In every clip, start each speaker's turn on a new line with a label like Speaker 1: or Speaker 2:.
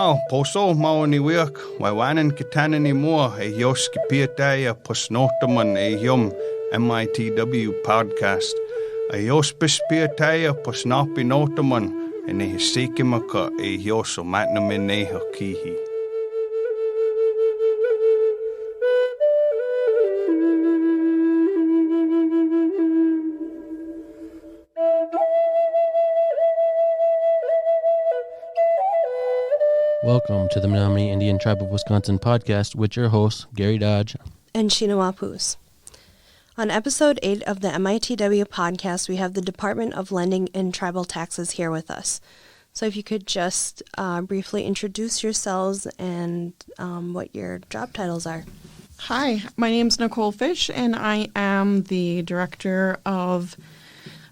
Speaker 1: Now, poso maoni wiak, waiwanan kitana ni mua e yoski piataya posnotaman e yum MITW Podcast. A yospis piataya posnapi notaman e ne hisikimaka e yoso Menominee hakihi.
Speaker 2: Welcome to the Menominee Indian Tribe of Wisconsin podcast with your hosts, Gary Dodge
Speaker 3: and Sheena Wapus. On episode 8 of the MITW podcast, we have the Department of Lending and Tribal Taxes here with us. So if you could just briefly introduce yourselves and what your job titles are.
Speaker 4: Hi, my name is Nicole Fish, and I am the Director of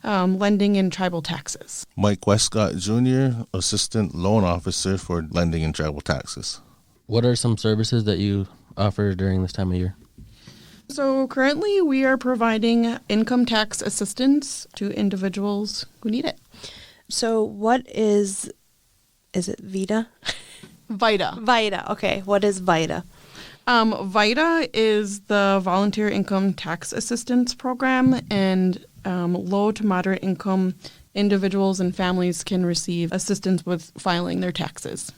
Speaker 4: Lending and Tribal Taxes.
Speaker 5: Mike Westcott Jr., Assistant Loan Officer for Lending and Tribal Taxes.
Speaker 2: What are some services that you offer during this time of year?
Speaker 4: So currently we are providing income tax assistance to individuals who need it.
Speaker 3: So what is it VITA?
Speaker 4: VITA.
Speaker 3: VITA, okay. What is VITA?
Speaker 4: VITA is the Volunteer Income Tax Assistance Program, and low to moderate income individuals and families can receive assistance with filing their taxes.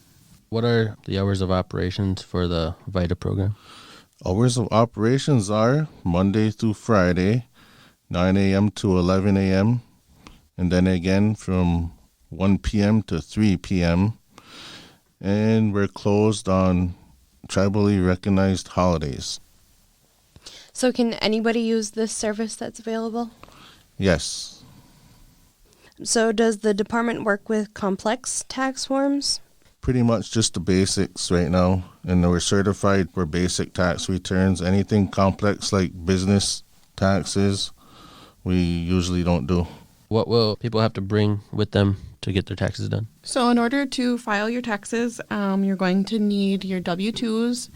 Speaker 2: What are the hours of operations for the VITA program?
Speaker 5: Hours of operations are Monday through Friday, 9 a.m. to 11 a.m., and then again from 1 p.m. to 3 p.m., and we're closed on tribally recognized holidays.
Speaker 3: So can anybody use this service that's available?
Speaker 5: Yes.
Speaker 3: So does the department work with complex tax forms?
Speaker 5: Pretty much just the basics right now, and we're certified for basic tax returns. Anything complex like business taxes, we usually don't do.
Speaker 2: What will people have to bring with them to get their taxes done?
Speaker 4: So in order to file your taxes, you're going to need your W-2s,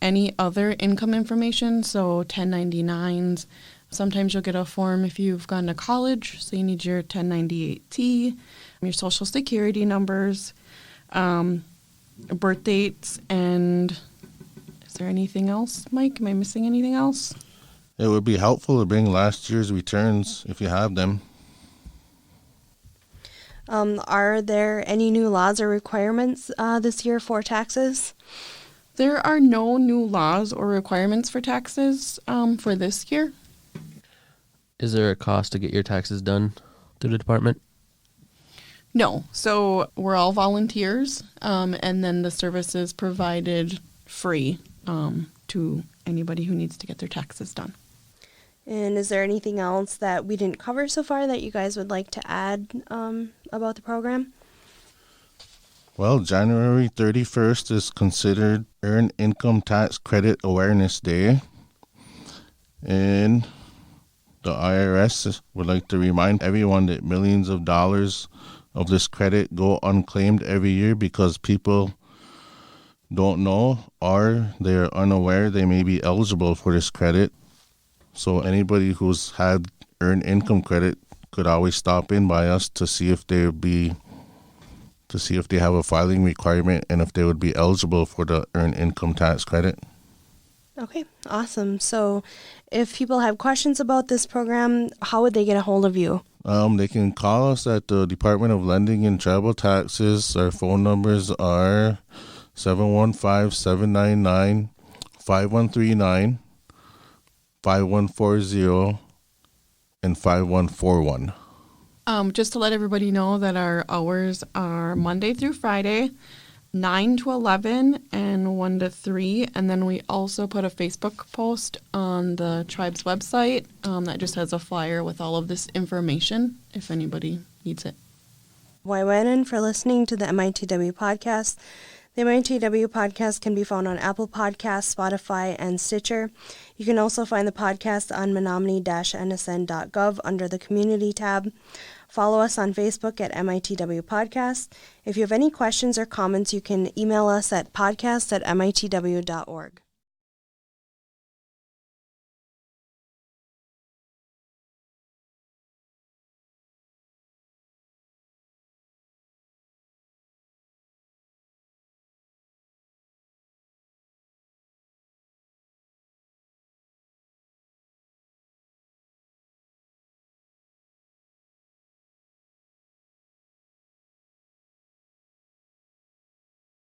Speaker 4: any other income information, so 1099s. Sometimes you'll get a form if you've gone to college, so you need your 1098T, your social security numbers, birth dates, and is there anything else, Mike? Am I missing anything else?
Speaker 5: It would be helpful to bring last year's returns if you have them.
Speaker 3: Are there any new laws or requirements this year for taxes?
Speaker 4: There are no new laws or requirements for taxes for this year.
Speaker 2: Is there a cost to get your taxes done through the department?
Speaker 4: No. So we're all volunteers, and then the service is provided free to anybody who needs to get their taxes done.
Speaker 3: And is there anything else that we didn't cover so far that you guys would like to add about the program?
Speaker 5: Well, January 31st is considered Earned Income Tax Credit Awareness Day, and the IRS would like to remind everyone that millions of dollars of this credit go unclaimed every year because people don't know or they're unaware they may be eligible for this credit. So anybody who's had earned income credit could always stop in by us to see if they have a filing requirement and if they would be eligible for the earned income tax credit.
Speaker 3: Okay, awesome. So if people have questions about this program, how would they get a hold of you?
Speaker 5: They can call us at the Department of Lending and Tribal Taxes. Our phone numbers are 715-799-5139, 5140, and 5141.
Speaker 4: Just to let everybody know that our hours are Monday through Friday, 9 to 11 and 1 to 3. And then we also put a Facebook post on the tribe's website that just has a flyer with all of this information if anybody needs it.
Speaker 3: Waiwanan for listening to the MITW podcast. The MITW podcast can be found on Apple Podcasts, Spotify, and Stitcher. You can also find the podcast on menominee-nsn.gov under the Community tab. Follow us on Facebook at MITW Podcast. If you have any questions or comments, you can email us at podcast@mitw.org.